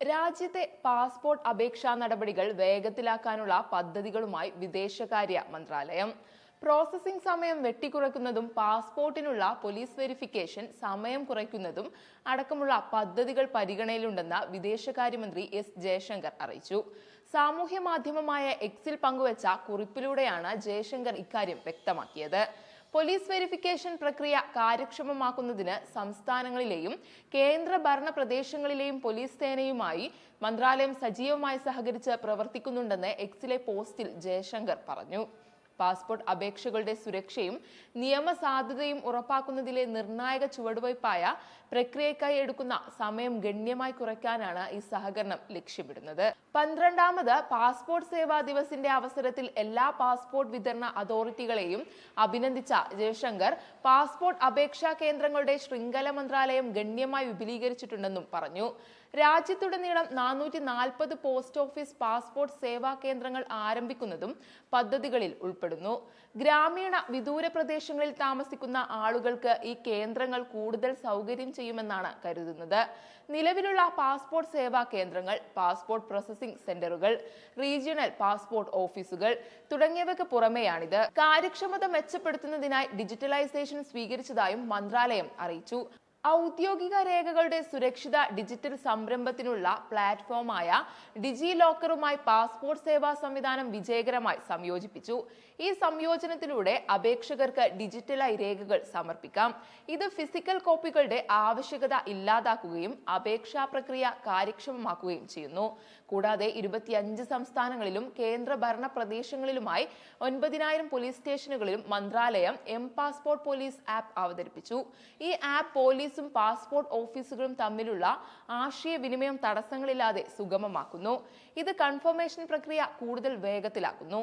രാജ്യത്തെ പാസ്പോർട്ട് അപേക്ഷാ നടപടികൾ വേഗത്തിലാക്കാനുള്ള പദ്ധതികളുമായി വിദേശകാര്യ മന്ത്രാലയം. പ്രോസസ്സിംഗ് സമയം വെട്ടിക്കുറയ്ക്കുന്നതും പാസ്പോർട്ടിനുള്ള പോലീസ് വെരിഫിക്കേഷൻ സമയം കുറയ്ക്കുന്നതും അടക്കമുള്ള പദ്ധതികൾ പരിഗണനയിലുണ്ടെന്ന് വിദേശകാര്യമന്ത്രി എസ് ജയശങ്കർ അറിയിച്ചു. സാമൂഹ്യ മാധ്യമമായ എക്സിൽ പങ്കുവച്ച കുറിപ്പിലൂടെയാണ് ജയശങ്കർ ഇക്കാര്യം വ്യക്തമാക്കിയത്. പോലീസ് വെരിഫിക്കേഷൻ പ്രക്രിയ കാര്യക്ഷമമാക്കുന്നതിന് സംസ്ഥാനങ്ങളിലെയും കേന്ദ്ര ഭരണ പ്രദേശങ്ങളിലെയും പോലീസ് സേനയുമായി മന്ത്രാലയം സജീവമായി സഹകരിച്ച് പ്രവർത്തിക്കുന്നുണ്ടെന്ന് എക്സിലെ പോസ്റ്റിൽ ജയശങ്കർ പറഞ്ഞു. പാസ്പോർട്ട് അപേക്ഷകളുടെ സുരക്ഷയും നിയമസാധുതയും ഉറപ്പാക്കുന്നതിലെ നിർണായക ചുവടുവയ്പായ പ്രക്രിയക്കായി എടുക്കുന്ന സമയം ഗണ്യമായി കുറയ്ക്കാനാണ് ഈ സഹകരണം ലക്ഷ്യമിടുന്നത്. 12ാമത് പാസ്പോർട്ട് സേവാ ദിവസിന്റെ അവസരത്തിൽ എല്ലാ പാസ്പോർട്ട് വിതരണ അതോറിറ്റികളെയും അഭിനന്ദിച്ച ജയശങ്കർ പാസ്പോർട്ട് അപേക്ഷാ കേന്ദ്രങ്ങളുടെ ശൃംഖല മന്ത്രാലയം ഗണ്യമായി വിപുലീകരിച്ചിട്ടുണ്ടെന്നും പറഞ്ഞു. രാജ്യത്തുടനീളം 440 പോസ്റ്റ് ഓഫീസ് പാസ്പോർട്ട് സേവാ കേന്ദ്രങ്ങൾ ആരംഭിക്കുന്നതും പദ്ധതികളിൽ ഉൾപ്പെടുന്നു. ഗ്രാമീണ വിദൂര പ്രദേശങ്ങളിൽ താമസിക്കുന്ന ആളുകൾക്ക് ഈ കേന്ദ്രങ്ങൾ കൂടുതൽ സൗകര്യം ചെയ്യുമെന്നാണ് കരുതുന്നത്. നിലവിലുള്ള പാസ്പോർട്ട് സേവാ കേന്ദ്രങ്ങൾ, പാസ്പോർട്ട് പ്രോസസ്സിംഗ് സെന്ററുകൾ, റീജിയണൽ പാസ്പോർട്ട് ഓഫീസുകൾ തുടങ്ങിയവയ്ക്ക് പുറമെയാണിത്. കാര്യക്ഷമത മെച്ചപ്പെടുത്തുന്നതിനായി ഡിജിറ്റലൈസേഷൻ സ്വീകരിച്ചതായും മന്ത്രാലയം അറിയിച്ചു. ഔദ്യോഗിക രേഖകളുടെ സുരക്ഷിത ഡിജിറ്റൽ സംരംഭത്തിനുള്ള പ്ലാറ്റ്ഫോമായ ഡിജി ലോക്കറുമായി പാസ്പോർട്ട് സേവാ സംവിധാനം വിജയകരമായി സംയോജിപ്പിച്ചു. ഈ സംയോജനത്തിലൂടെ അപേക്ഷകർക്ക് ഡിജിറ്റലായി രേഖകൾ സമർപ്പിക്കാം. ഇത് ഫിസിക്കൽ കോപ്പികളുടെ ആവശ്യകത ഇല്ലാതാക്കുകയും അപേക്ഷാ പ്രക്രിയ കാര്യക്ഷമമാക്കുകയും ചെയ്യുന്നു. കൂടാതെ 25 സംസ്ഥാനങ്ങളിലും കേന്ദ്ര ഭരണ പ്രദേശങ്ങളിലുമായി 9000 പോലീസ് സ്റ്റേഷനുകളിലും മന്ത്രാലയം പാസ്പോർട്ട് പോലീസ് ആപ്പ് അവതരിപ്പിച്ചു. ഈ ആപ്പ് പോലീസും പാസ്പോർട്ട് ഓഫീസുകളും തമ്മിലുള്ള ആശയവിനിമയം തടസ്സങ്ങളില്ലാതെ സുഗമമാക്കുന്നു. ഇത് കൺഫർമേഷൻ പ്രക്രിയ കൂടുതൽ വേഗത്തിലാക്കുന്നു.